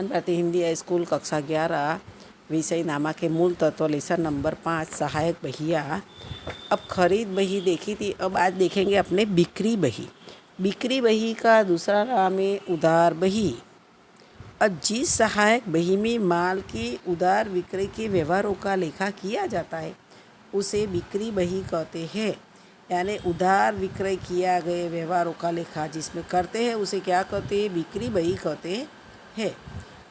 ज्ञान Bharti Hindi high school कक्षा 11 विषय नामा के मूल तत्व लेसन नंबर 5 सहायक बहिया। अब खरीद बही देखी थी, अब आज देखेंगे अपने बिक्री बही। बिक्री बही का दूसरा नाम है उधार बही। अब जिस सहायक बही में माल की उधार विक्रय के व्यवहारों का लेखा किया जाता है उसे बिक्री बही कहते हैं। यानी उधार विक्रय किया गए व्यवहारों का लेखा जिसमें करते हैं उसे क्या कहते हैं, बिक्री बही कहते हैं।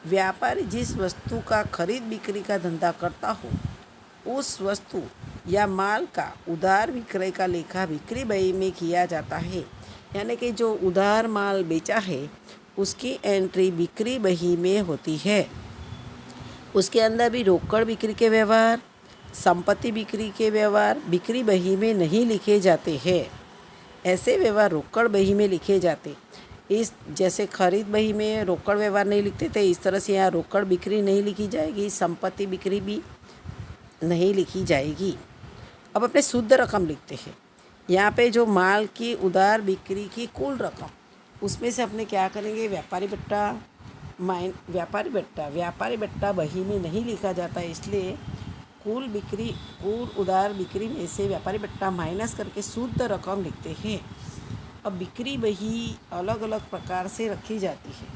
व्यापारी जिस वस्तु का खरीद बिक्री का धंधा करता हो उस वस्तु या माल का उधार विक्रय का लेखा बिक्री बही में किया जाता है। यानी कि जो उधार माल बेचा है उसकी एंट्री बिक्री बही में होती है। उसके अंदर भी रोकड़ बिक्री के व्यवहार, संपत्ति बिक्री के व्यवहार बिक्री बही में नहीं लिखे जाते हैं। ऐसे व्यवहार रोकड़ बही में लिखे जाते। इस जैसे खरीद बही में रोकड़ व्यवहार नहीं लिखते थे, इस तरह से यहाँ रोकड़ बिक्री नहीं लिखी जाएगी, संपत्ति बिक्री भी नहीं लिखी जाएगी। अब अपने शुद्ध रकम लिखते हैं। यहाँ पे जो माल की उधार बिक्री की कुल रकम उसमें से अपने क्या करेंगे, व्यापारी बट्टा बही में नहीं लिखा जाता है, इसलिए कुल उधार बिक्री में से व्यापारी बट्टा माइनस करके शुद्ध रकम लिखते हैं। अब बिक्री बही अलग अलग प्रकार से रखी जाती है।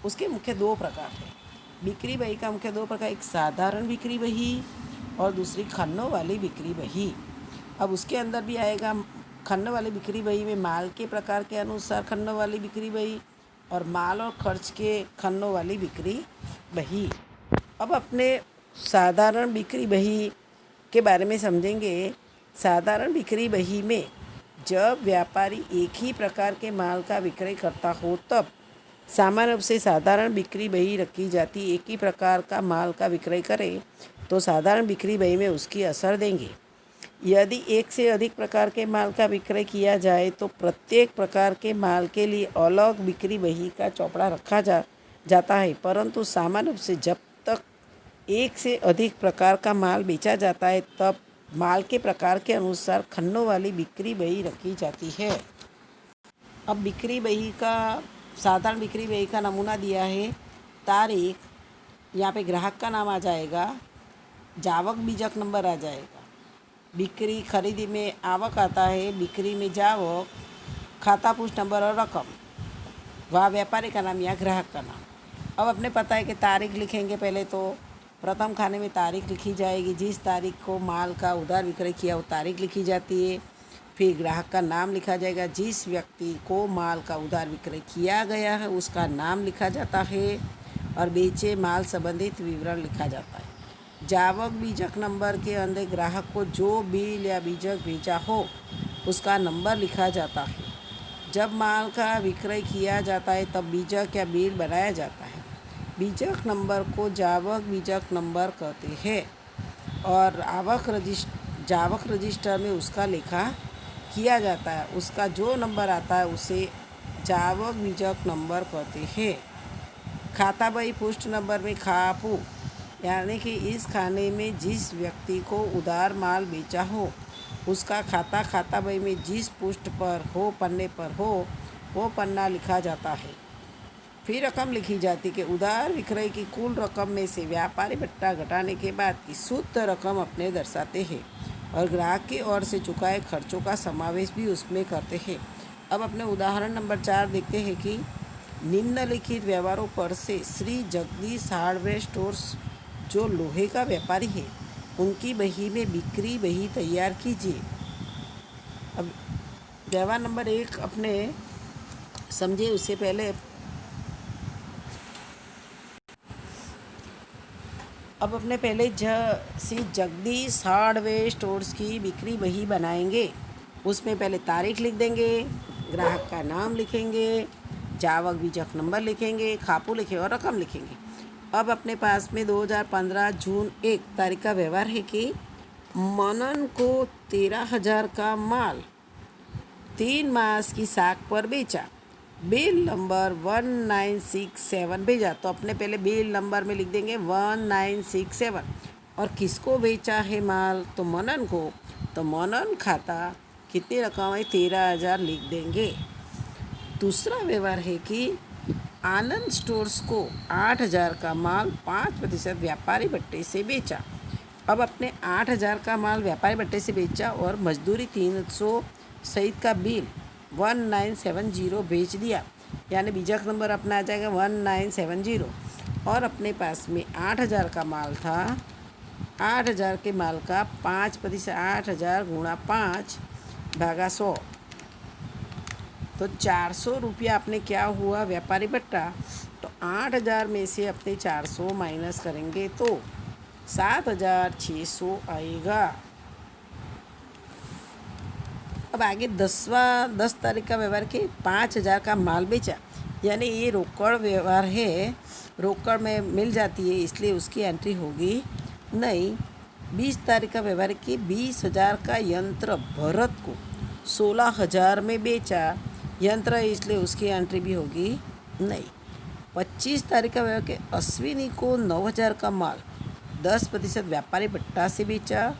उसके मुख्य दो प्रकार हैं। बिक्री बही का मुख्य दो प्रकार, एक साधारण बिक्री बही और दूसरी खन्नों वाली बिक्री बही। अब उसके अंदर भी आएगा खन्नों वाली बिक्री बही में माल के प्रकार के अनुसार खन्नों वाली बिक्री बही और माल और खर्च के खन्नों वाली बिक्री बही। अब अपने साधारण बिक्री बही के बारे में समझेंगे। साधारण बिक्री बही में जब व्यापारी एक ही प्रकार के माल का विक्रय करता हो तब सामान्य रूप से साधारण बिक्री बही रखी जाती। एक ही प्रकार का माल का विक्रय करे तो साधारण बिक्री बही में उसकी असर देंगे। यदि एक से अधिक प्रकार के माल का विक्रय किया जाए तो प्रत्येक प्रकार के माल के लिए अलग बिक्री बही का चौपड़ा रखा जाता है। परंतु सामान्य रूप से जब तक एक से अधिक प्रकार का माल बेचा जाता है तब माल के प्रकार के अनुसार खन्नों वाली बिक्री बही रखी जाती है। अब बिक्री बही का साधारण बिक्री बही का नमूना दिया है। तारीख, यहाँ पे ग्राहक का नाम आ जाएगा, जावक बीजक नंबर आ जाएगा। बिक्री खरीदी में आवक आता है, बिक्री में जावक, खाता पुष्ट नंबर और रकम, वह व्यापारी का नाम या ग्राहक का नाम। अब अपने पता है कि तारीख लिखेंगे। पहले तो प्रथम खाने में तारीख लिखी जाएगी, जिस तारीख को माल का उधार विक्रय किया वो तारीख लिखी जाती है। फिर ग्राहक का नाम लिखा जाएगा, जिस व्यक्ति को माल का उधार विक्रय किया गया है उसका नाम लिखा जाता है और बेचे माल संबंधित विवरण लिखा जाता है। जावक बीजक नंबर के अंदर ग्राहक को जो बिल या बीजक भेजा हो उसका नंबर लिखा जाता है। जब माल का विक्रय किया जाता है तब बीजक या बिल बनाया जाता है। बीजक नंबर को जावक बीजक नंबर कहते हैं और जावक रजिस्टर में उसका लेखा किया जाता है। उसका जो नंबर आता है उसे जावक बीजक नंबर कहते हैं। खाता बही पुष्ट नंबर में खापू, यानी कि इस खाने में जिस व्यक्ति को उधार माल बेचा हो उसका खाता बही में जिस पुष्ट पर हो, पन्ने पर हो, वो पन्ना लिखा जाता है। फिर रकम लिखी जाती कि उधार विक्रय की कुल रकम में से व्यापारी बट्टा घटाने के बाद की शुद्ध रकम अपने दर्शाते हैं और ग्राहक की ओर से चुकाए खर्चों का समावेश भी उसमें करते हैं। अब अपने उदाहरण नंबर 4 देखते हैं कि निम्नलिखित व्यवहारों पर से श्री जगदीश हार्डवेयर स्टोर्स जो लोहे का व्यापारी है उनकी बही में बिक्री बही तैयार कीजिए। अब व्यवहार नंबर 1 अपने समझे। उससे पहले अब अपने पहले श्री जगदीश हार्डवेयर स्टोर्स की बिक्री बही बनाएंगे। उसमें पहले तारीख लिख देंगे, ग्राहक का नाम लिखेंगे, जावक बीजक नंबर लिखेंगे, खापू लिखेंगे और रकम लिखेंगे। अब अपने पास में 2015 जून 1 तारीख का व्यवहार है कि मनन को 13,000 का माल 3 मास की साख पर बेचा, बिल नंबर 1967 भेजा। तो अपने पहले बिल नंबर में लिख देंगे 1967 और किसको बेचा है माल, तो मनन को। तो मनन खाता कितनी रकम है, 13,000 लिख देंगे। दूसरा व्यवहार है कि आनंद स्टोर्स को 8,000 का माल 5% व्यापारी भट्टे से बेचा। अब अपने 8,000 का माल व्यापारी भट्टे से बेचा और मजदूरी 300 सहित का बिल 1970 भेज दिया। यानी बीजक नंबर अपना आ जाएगा 1970। और अपने पास में 8,000 का माल था। 8,000 के माल का 5%, 8,000 गुणा 5 भागा 100, तो 400 रुपया अपने क्या हुआ व्यापारी भट्टा। तो 8,000 में से अपने 400 माइनस करेंगे तो 7,600 आएगा। अब आगे 10 तारीख का व्यवहार के 5,000 का माल बेचा, यानी ये रोकड़ व्यवहार है, रोकड़ में मिल जाती है इसलिए उसकी एंट्री होगी नहीं। 20 तारीख का व्यवहार के 20,000 का यंत्र भरत को 16,000 में बेचा, यंत्र है इसलिए उसकी एंट्री भी होगी नहीं। 25 तारीख का व्यवहार के अश्विनी को 9,000 का माल 10% व्यापारी भट्टा से बेचा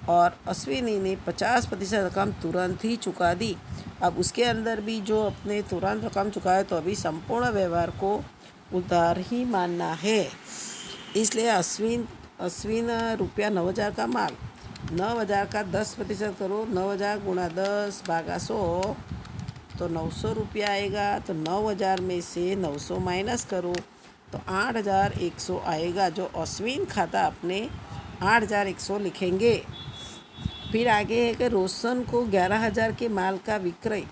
और अश्विनी ने 50% रकम तुरंत ही चुका दी। अब उसके अंदर भी जो अपने तुरंत रकम चुकाए तो अभी संपूर्ण व्यवहार को उधार ही मानना है, इसलिए अश्विन रुपया 9,000 का माल, 9,000 का 10% करो, 9,000 गुणा 10 भागा 100, तो 900 रुपया आएगा। तो 9,000 में से 900 माइनस करो तो 8,100 आएगा, जो अश्विन खाता अपने 8,100 लिखेंगे। फिर आगे है कि रोशन को 11,000 के माल का विक्रय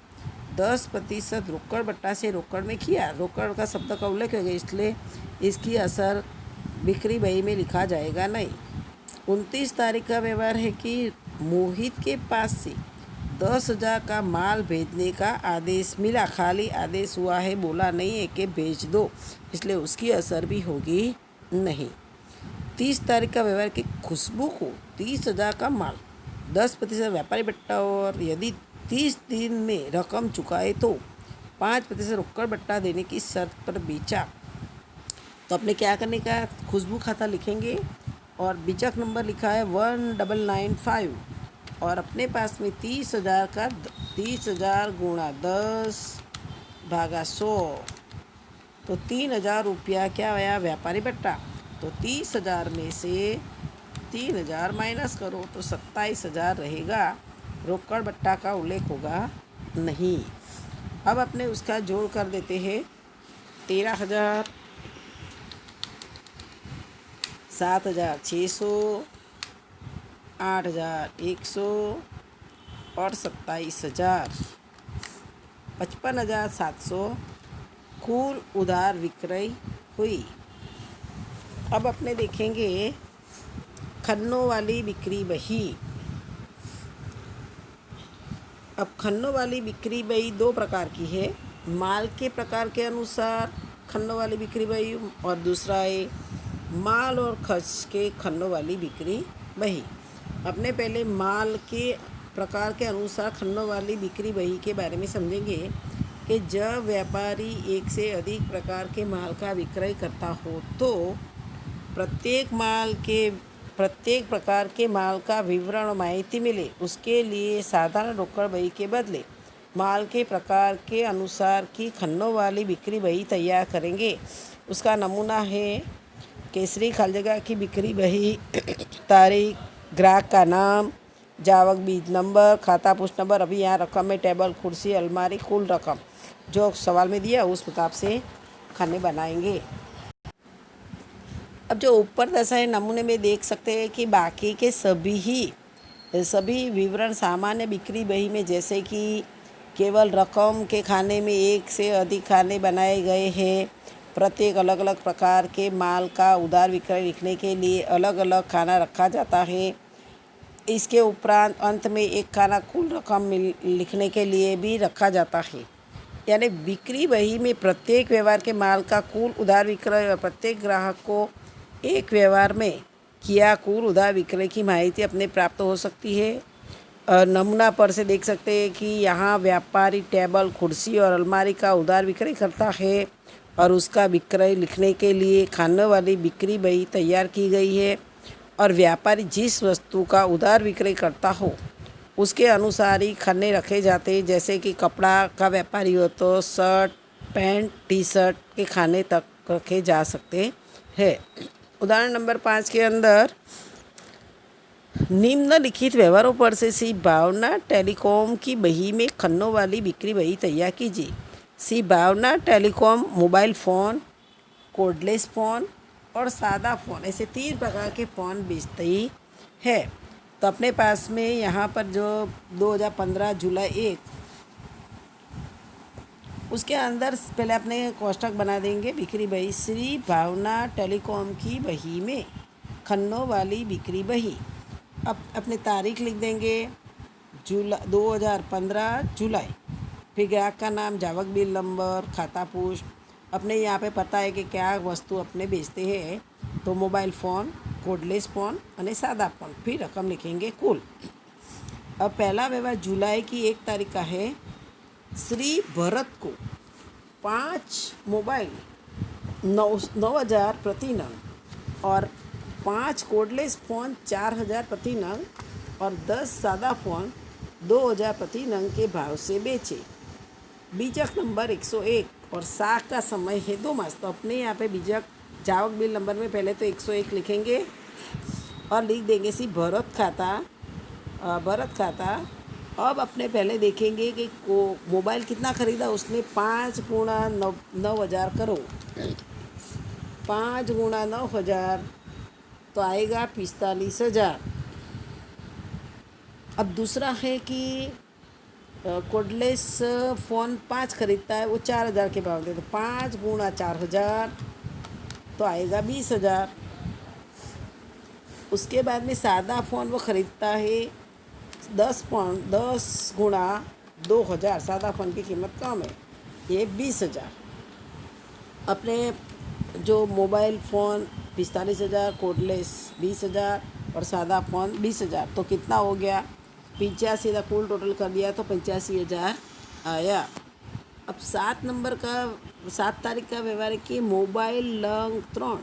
10% रोकड़ भट्टा से रोकड़ में किया। रोकड़ का शब्द का उल्लेख हो गया इसलिए इसकी असर बिक्री बही में लिखा जाएगा नहीं। 29 तारीख का व्यवहार है कि मोहित के पास से 10,000 का माल भेजने का आदेश मिला, खाली आदेश हुआ है, बोला नहीं है कि भेज दो, इसलिए उसकी असर भी होगी नहीं। 30 तारीख का व्यवहार कि खुशबू को 30,000 का माल 10% व्यापारी भट्टा और यदि 30 दिन में रकम चुकाए तो 5% रोकड़ भट्टा देने की शर्त पर बेचा। तो अपने क्या करने का, खुशबू खाता लिखेंगे और बीजक नंबर लिखा है 1995 और अपने पास में 30,000 का 30,000 गुणा 10 भागा 100, तो 3,000 रुपया क्या आया व्यापारी भट्टा। तो 30,000 में से 3,000 माइनस करो तो 27,000 रहेगा, रोकड़ भट्टा का उल्लेख होगा नहीं। अब अपने उसका जोड़ कर देते हैं 13,000, 7,600, 8,100 और 27,000, 55,700 कुल उधार विक्रय हुई। अब अपने देखेंगे खन्नों वाली बिक्री बही। अब खन्नों वाली बिक्री बही 2 प्रकार की है, माल के प्रकार के अनुसार खन्नों वाली बिक्री बही और दूसरा है माल और खर्च के खन्नों वाली बिक्री बही। अपने पहले माल के प्रकार के अनुसार खन्नों वाली बिक्री बही के बारे में समझेंगे कि जब व्यापारी एक से अधिक प्रकार के माल का विक्रय करता हो तो प्रत्येक प्रकार के माल का विवरण और माहिती मिले, उसके लिए साधारण रोकड़ बही के बदले माल के प्रकार के अनुसार की खन्नों वाली बिक्री बही तैयार करेंगे। उसका नमूना है केसरी खाली जगह की बिक्री बही, तारीख, ग्राहक का नाम, जावक बीज नंबर, खाता पुष्ट नंबर, अभी यहाँ रकम में टेबल, कुर्सी, अलमारी, कुल रकम जो सवाल में दिया उस हिसाब से खाने बनाएंगे। अब जो ऊपर दर्शाए नमूने में देख सकते हैं कि बाकी के सभी विवरण सामान्य बिक्री बही में जैसे कि केवल रकम के खाने में एक से अधिक खाने बनाए गए हैं। प्रत्येक अलग अलग प्रकार के माल का उधार विक्रय लिखने के लिए अलग अलग खाना रखा जाता है। इसके उपरांत अंत में एक खाना कुल रकम लिखने के लिए भी रखा जाता है। यानी बिक्री बही में प्रत्येक व्यवहार के माल का कुल उधार विक्रय और प्रत्येक ग्राहक को एक व्यवहार में किया कुल उधार विक्रय की माहिती अपने प्राप्त हो सकती है। नमूना पर से देख सकते हैं कि यहाँ व्यापारी टेबल, कुर्सी और अलमारी का उधार विक्रय करता है और उसका विक्रय लिखने के लिए खाने वाली बिक्री बही तैयार की गई है और व्यापारी जिस वस्तु का उधार विक्रय करता हो उसके अनुसार ही खाने रखे जाते हैं। जैसे कि कपड़ा का व्यापारी हो तो शर्ट, पैंट टी शर्ट के खाने तक रखे जा सकते हैं। उदाहरण नंबर 5 के अंदर निम्नलिखित व्यवहारों पर से सी भावना टेलीकॉम की बही में खन्नों वाली बिक्री बही तैयार कीजिए। सी Bhavana telecom mobile phone, cordless phone और सादा फ़ोन, ऐसे 3 प्रकार के फ़ोन बेचती है। तो अपने पास में यहाँ पर जो 2015 जुलाई 1 उसके अंदर पहले अपने कोष्ठक बना देंगे बिक्री बही श्री भावना टेलीकॉम की बही में खन्नों वाली बिक्री बही। अब अपने तारीख लिख देंगे 2015 जुलाई, फिर ग्राहक का नाम, जावक बिल नंबर, खाता पुष्ट। अपने यहाँ पे पता है कि क्या वस्तु अपने बेचते हैं, तो मोबाइल फ़ोन, कोडलेस फ़ोन और सादा फ़ोन। फिर रकम लिखेंगे कुल। अब पहला व्यवहार जुलाई की 1 तारीख का है। श्री भरत को 5 मोबाइल 9,000 प्रति नग और 5 कोडलेस फ़ोन 4,000 प्रति नग और 10 सादा फ़ोन 2,000 प्रति नग के भाव से बेचे। बीजक नंबर 101 और साख का समय है 2 मास। तो अपने यहाँ पे बीजक जावक बिल नंबर में पहले तो 101 लिखेंगे और लिख देंगे सी भरत खाता। अब अपने पहले देखेंगे कि मोबाइल कितना ख़रीदा उसने। 5 गुणा 9,000 करो, 5 गुणा 9,000 तो आएगा 45,000। अब दूसरा है कि कोडलेस फ़ोन 5 खरीदता है, वो 4,000 के भाव दे, तो 5 गुणा 4,000 तो आएगा 20,000। उसके बाद में सादा फ़ोन वो ख़रीदता है 10 गुणा 2,000, सादा फ़ोन की कीमत कम है, ये 20,000। अपने जो मोबाइल फ़ोन 45,000, कोडलेस 20,000 और सादा फ़ोन 20,000, तो कितना हो गया 85 का कुल टोटल कर दिया तो 85,000 आया। अब 7 तारीख का व्यवहार है कि मोबाइल लंग 3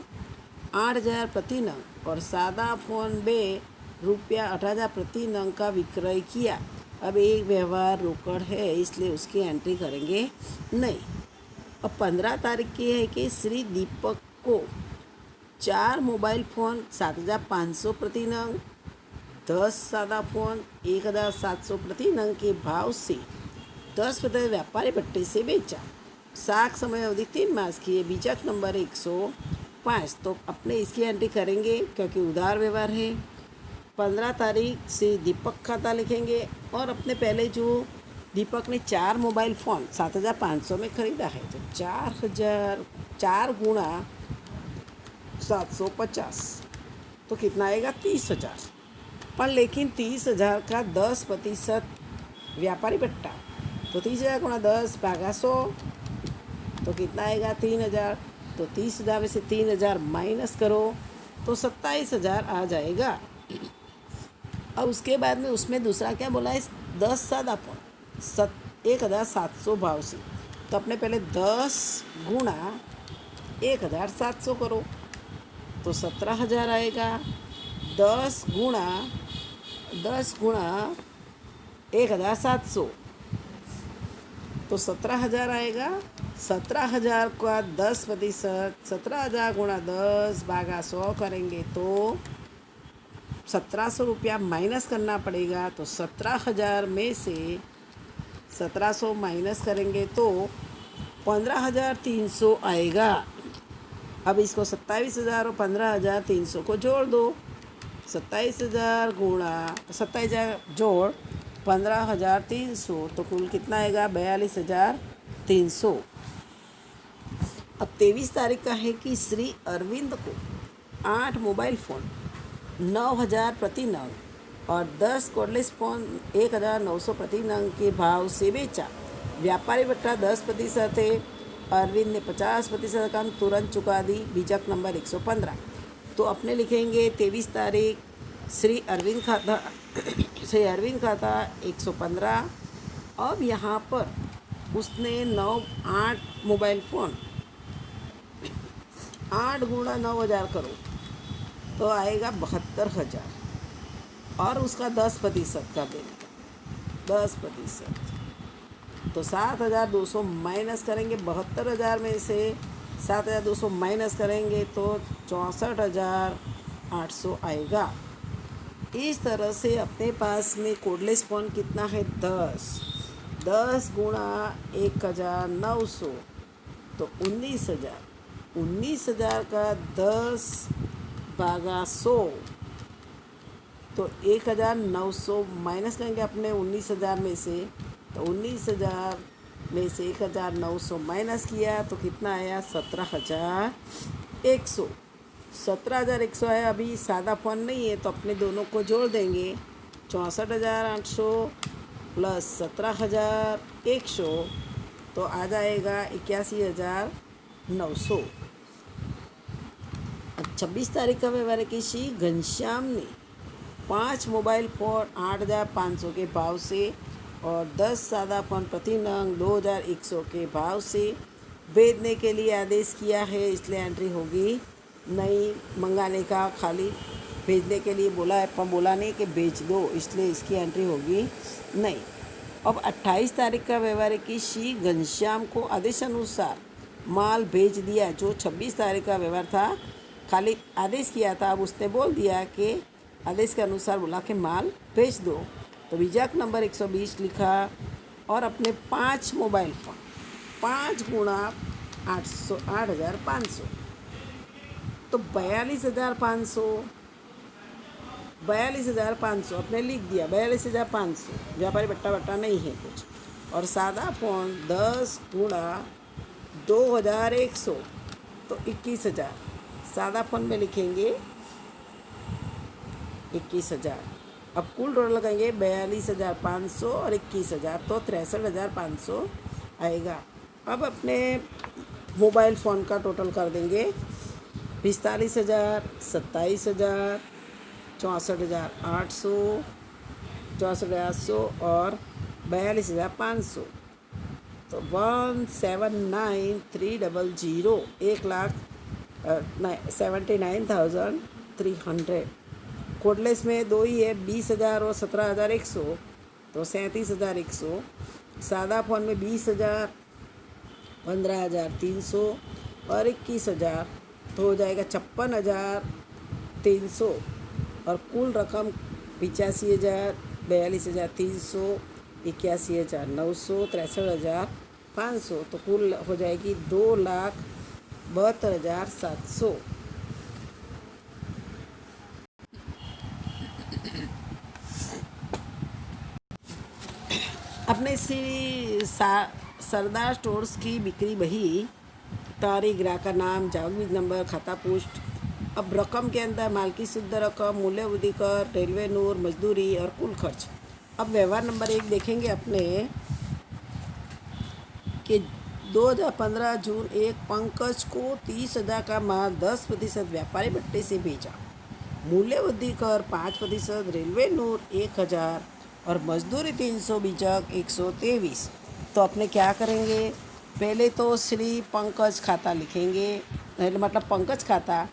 8,000 प्रति नग और सादा फ़ोन 2 रुपया 8,000 प्रति नग का विक्रय किया। अब एक व्यवहार रोकड़ है इसलिए उसकी एंट्री करेंगे नहीं। अब 15 तारीख की है कि श्री दीपक को 4 मोबाइल फ़ोन 7,500 प्रति नग, 10 सादा फ़ोन 1,700 प्रति नग के भाव से 10% व्यापारी भट्टे से बेचा। साख समय अवधि 3 मास की है। बीजक नंबर 105, तो अपने इसकी एंट्री करेंगे क्योंकि उधार व्यवहार है। 15 तारीख से दीपक खाता लिखेंगे और अपने पहले जो दीपक ने 4 मोबाइल फ़ोन 7,500 में ख़रीदा है, तो 4 गुणा 750 तो कितना आएगा 30,000। पर लेकिन 30,000 का 10% व्यापारी भट्टा, तो 30,000 गुणा 10 भागा 100 तो कितना आएगा 3,000। तो 30,000 में से 3,000 माइनस करो तो 27,000 आ जाएगा। अब उसके बाद में उसमें दूसरा क्या बोला है 10 सादा फ़ोन 1,700 भाव से, तो अपने पहले 10 गुणा 1,700 करो तो 17,000 आएगा। 10 गुणा 1,700 तो 17,000 आएगा। 17,000 का 10%, 17,000 गुणा 10 भागा 100 करेंगे तो 1,700 रुपया माइनस करना पड़ेगा। तो 17,000 में से 1,700 माइनस करेंगे तो 15,300 आएगा। अब इसको 27,000 और 15,300 को जोड़ दो। 27,000 जोड़ 15,300 तो कुल कितना आएगा 42,300। अब 23 तारीख का है कि श्री अरविंद को 8 मोबाइल फ़ोन 9,000 प्रति नग और 10 कोडलेस फ़ोन 1,900 प्रति नग के भाव से बेचा। व्यापारी भट्टा 10% है। अरविंद ने 50% रकम तुरंत चुका दी। बीजक नंबर 115, तो अपने लिखेंगे 23 तारीख श्री अरविंद खाता 115। अब यहाँ पर उसने 8 मोबाइल फ़ोन 8 गुणा 9,000 करो तो आएगा 72,000 और उसका 10% कर देने का 10%। तो 7,200 माइनस करेंगे 72,000 में से 7,200 माइनस करेंगे तो 64,800 आएगा। इस तरह से अपने पास में कोडलेस फॉन्ट कितना है 10 गुणा 1,900 तो 19,000 का 10 भागा 100 तो 1,900 माइनस करेंगे अपने 19,000 में से। तो 19,000 में से 1,900 माइनस किया तो कितना आया 17,100। 17,100 है। अभी सादा फोन नहीं है तो अपने दोनों को जोड़ देंगे 64,800 प्लस 17,100 तो आ जाएगा 81,900। 26 तारीख का व्यवहार की शी घनश्याम ने 5 मोबाइल फ़ोन 8,500 के भाव से और 10 सादा फ़ोन प्रति नंग 2,100 के भाव से भेजने के लिए आदेश किया है, इसलिए एंट्री होगी नहीं। मंगाने का खाली भेजने के लिए बोला है पर बोला नहीं कि भेज दो, इसलिए इसकी एंट्री होगी नहीं। अब 28 तारीख का व्यवहार है कि श्री घनश्याम को आदेशानुसार माल भेज दिया। जो 26 तारीख का व्यवहार था खाली आदेश किया था, अब उसने बोल दिया कि आदेश के अनुसार बोला कि माल भेज दो। तो बीजाक नंबर 120 लिखा और अपने 5 मोबाइल फ़ोन 5 गुणा 8,500 तो 42,500 अपने लिख दिया 42,500। व्यापारी बट्टा नहीं है कुछ। और सादा फ़ोन 10 गुणा 2,100 तो 21,000। सादा फ़ोन में लिखेंगे 21,000। अब कुल टोटल लगाएंगे 42,500 और 21,000 तो 63,500 आएगा। अब अपने मोबाइल फ़ोन का टोटल कर देंगे 45,000, 27,000, 64,800, 64,800 और 42,500 तो 1,79,300 1,79,300। कोडलेस में दो ही है 20,000 और 17,100 तो 37,100। सादा फ़ोन में 20,000, 15,300 और 21,000 तो हो जाएगा 56,300। और कुल रकम 85,000, 42,300, 81,900, 63,500 तो कुल हो जाएगी 2,72,700। अपने श्री सरदार स्टोर्स की बिक्री बही, तारीख, ग्राहक का नाम, जागविक नंबर, खाता पुष्ट। अब रकम के अंदर माल की शुद्ध रकम, मूल्य वृद्धि कर, रेलवे नूर, मजदूरी और कुल खर्च। अब व्यवहार नंबर 1 देखेंगे अपने कि 2015 जून 1 पंकज को 30,000 का माल 10% व्यापारी भट्टे से भेजा। मूल्य वृद्धि कर 5%, रेलवे नूर 1,000 और मजदूरी 300, बीजक 123। तो अपने क्या करेंगे, पहले तो श्री पंकज खाता लिखेंगे, मतलब पंकज खाता,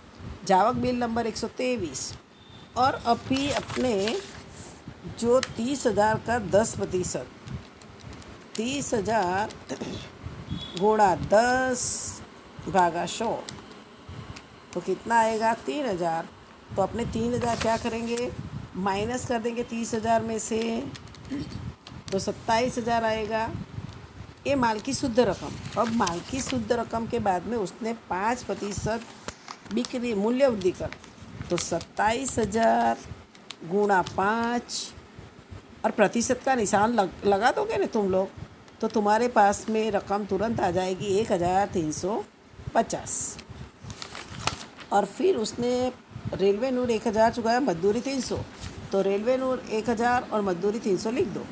जावक बिल नंबर 123। और अभी अपने जो 30,000 का 10%, 30,000 गुणा 10 भागा 100 तो कितना आएगा 3,000। तो अपने 3,000 क्या करेंगे, माइनस कर देंगे 30,000 में से तो 27,000 आएगा। ये माल की शुद्ध रकम। अब माल की शुद्ध रकम के बाद में उसने 5% बिक्री मूल्य वृद्धि कर तो 27,000 गुणा 5 और प्रतिशत का निशान लगा दोगे ना तुम लोग तो तुम्हारे पास में रकम तुरंत आ जाएगी 1,350। और फिर उसने रेलवे नूर 1,000 चुकाया, मजदूरी 300 तो रेलवे नूर 1,000 और मजदूरी 300 लिख दो।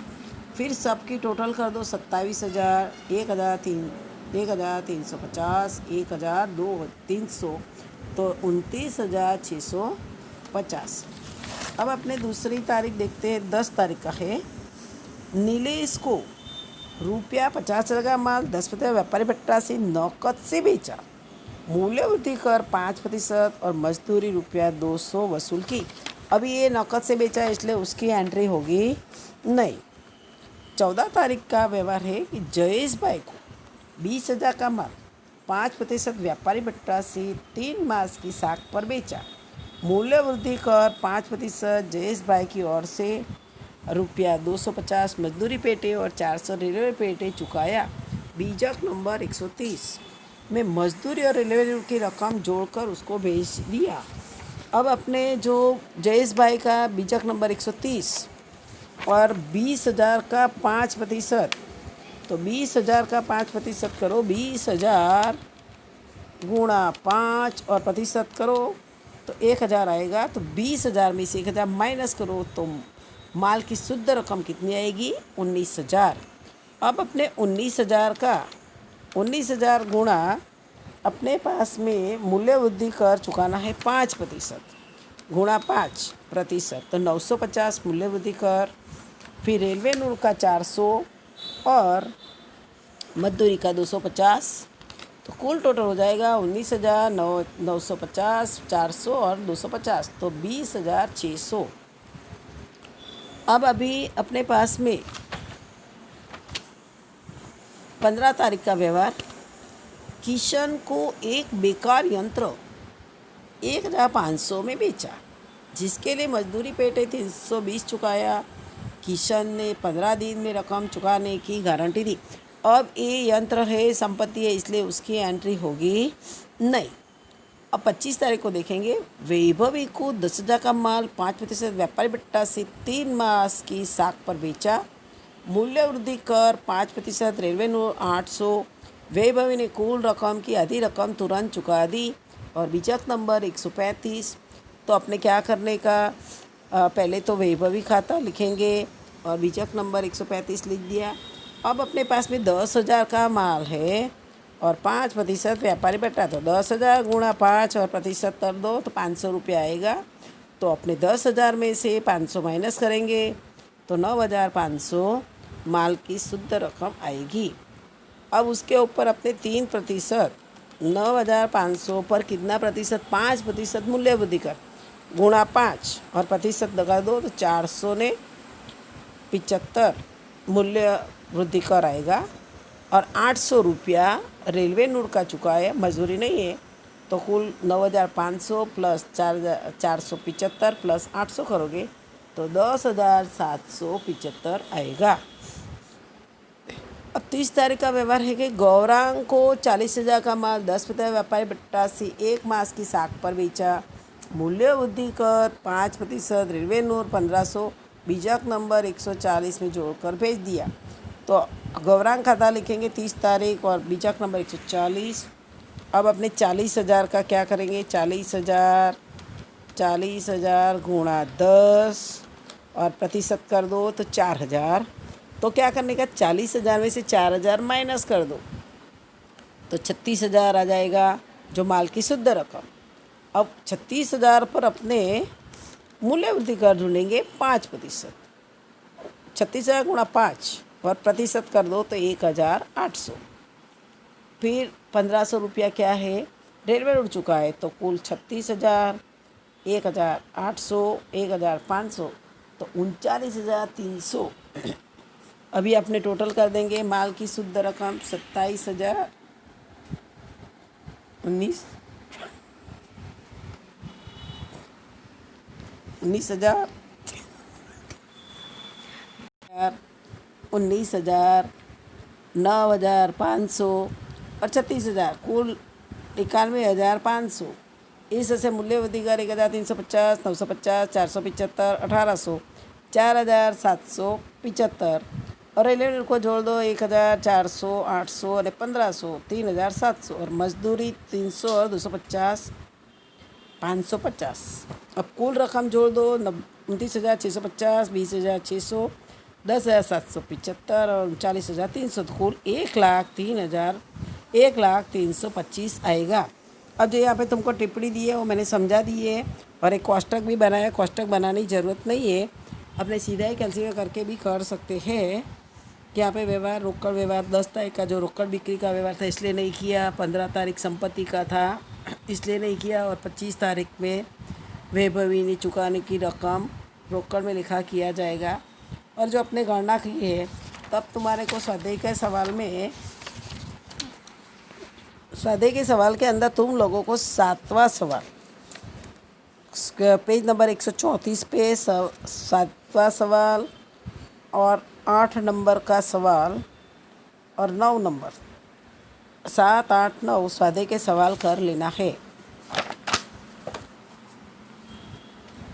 फिर सबकी टोटल कर दो 27,000, 1,350, 1,300 तो 29,650। अब अपने दूसरी तारीख देखते हैं, 10 तारीख का है। नीलेश को ₹50,000 का माल 10% व्यापारी भट्टा से नौकत से बेचा। मूल्य वृद्धि कर 5% और मजदूरी ₹200 वसूल की। अभी ये नौकत से बेचा इसलिए उसकी एंट्री होगी नहीं। 14 तारीख का व्यवहार है कि जयेश भाई को 20,000 का माल 5% व्यापारी भट्टा से 3 मास की साख पर बेचा। मूल्य वृद्धि कर 5% जयेश भाई की ओर से रुपया 250 मजदूरी पेटे और 400 रेलवे पेटे चुकाया। बीजक नंबर 130 में मजदूरी और रेलवे की रकम जोड़कर उसको भेज दिया। अब अपने जो जयेश भाई का बीजक नंबर 130 और 20,000 का 5%, तो 20,000 का 5% करो, 20,000 गुणा 5 और प्रतिशत करो तो 1,000 आएगा। तो 20,000 में से 1,000 माइनस करो तो माल की शुद्ध रकम कितनी आएगी? 19,000। अब अपने 19,000 गुणा अपने पास में मूल्य वृद्धि कर चुकाना है 5% गुणा 5%, तो 950 मूल्य वृद्धि कर, फिर रेलवे नूर का 400 और मजदूरी का 250, तो कुल टोटल हो जाएगा 19,950, 400 और 250, तो 20,600। अब अभी अपने पास में 15 तारीख का व्यवहार, किशन को एक बेकार यंत्र 1,500 में बेचा, जिसके लिए मजदूरी पेटे 320 चुकाया। किशन ने 15 दिन में रकम चुकाने की गारंटी दी। अब ये यंत्र है, संपत्ति है, इसलिए उसकी एंट्री होगी नहीं। अब 25 तारीख को देखेंगे, वैभवी को 10,000 का माल 5% व्यापारी भट्टा से 3 मास की साख पर बेचा। मूल्य वृद्धि कर 5%, रेलवे नोट 800। वैभवी ने कुल रकम की आधी रकम तुरंत चुका दी। और बीजक नंबर 135, तो अपने क्या करने का, पहले तो वैभवी खाता लिखेंगे और बीजक नंबर 135 लिख दिया। अब अपने पास में 10,000 का माल है और 5% व्यापारी भट्टा, तो 10,000 गुणा 5 और प्रतिशत कर दो तो 500 रुपये आएगा। तो अपने 10,000 में से 500 माइनस करेंगे तो 9,500 माल की शुद्ध रकम आएगी। अब उसके ऊपर अपने 3%, 9,500 पर कितना प्रतिशत? 5% मूल्य वृद्धि कर गुणा 5 और प्रतिशत लगा दो तो 400 ने 75 मूल्य वृद्धि कर आएगा। और 800 रुपया रेलवे नूर का चुकाया, मजदूरी नहीं है, तो कुल 9,500 प्लस 475 प्लस 800 करोगे तो 10,775 आएगा। अब 30 तारीख का व्यवहार है कि गौरांग को 40,000 का माल 10% व्यापारी भट्टा से 1 मास की साख पर बेचा। मूल्य वृद्धि कर 5%, रेलवे नोट 1,500 बीजक नंबर 140 में जोड़कर भेज दिया। तो गौरांग खाता लिखेंगे 30 तारीख और बीजक नंबर 140। अब अपने 40,000 का क्या करेंगे? 40,000 गुणा 10 और प्रतिशत कर दो तो 4,000। तो क्या करने का? 40,000 में से 4,000 माइनस कर दो तो 36,000 आ जाएगा जो माल की शुद्ध रकम। अब 36,000 पर अपने मूल्य वृद्धि कर ढूंढेंगे 5%। 36,000 गुणा 5 और प्रतिशत कर दो तो 1,800। फिर 1,500 रुपया क्या है? रेलवे उड़ चुका है, तो कुल 36,000, 1,800, 1,500, तो 39,300। अभी अपने टोटल कर देंगे माल की शुद्ध रकम 27,000 19,000 9,500 और 36,000, कुल 91,500। इस से मूल्य वृद्धि कर 1,350, 950, 475, 1,800, 4,775 और रेलवे को जोड़ दो 1,400, 800 और 1,500, 3,700 और मजदूरी 300 और 250, 550। अब कुल रकम जोड़ दो 29,650, 20,600, 10,775 और 39,300, तो कुल 1,03,325 आएगा। अब जो यहाँ पे तुमको टिप्पणी दी है वो मैंने समझा दी है और एक कोष्टक भी बनाया। कोष्टक बनाने की ज़रूरत नहीं है, अपने सीधा ही कैलकुलेट करके भी कर सकते हैं। कि यहाँ पे व्यवहार रोकड़ व्यवहार 10 तारीख का जो रोकड़ बिक्री का व्यवहार था इसलिए नहीं किया, 15 तारीख संपत्ति का था इसलिए नहीं किया, और 25 तारीख में वैभवी ने चुकाने की रकम रोकड़ में लिखा किया जाएगा। और जो अपने गणना की है तब तुम्हारे को स्वाध्याय के सवाल के अंदर तुम लोगों को 7वां सवाल, पेज नंबर 134 पे 7वां सवाल और 8 नंबर का सवाल और 9 नंबर 7, 8, 9 स्वाध्याय के सवाल कर लेना है।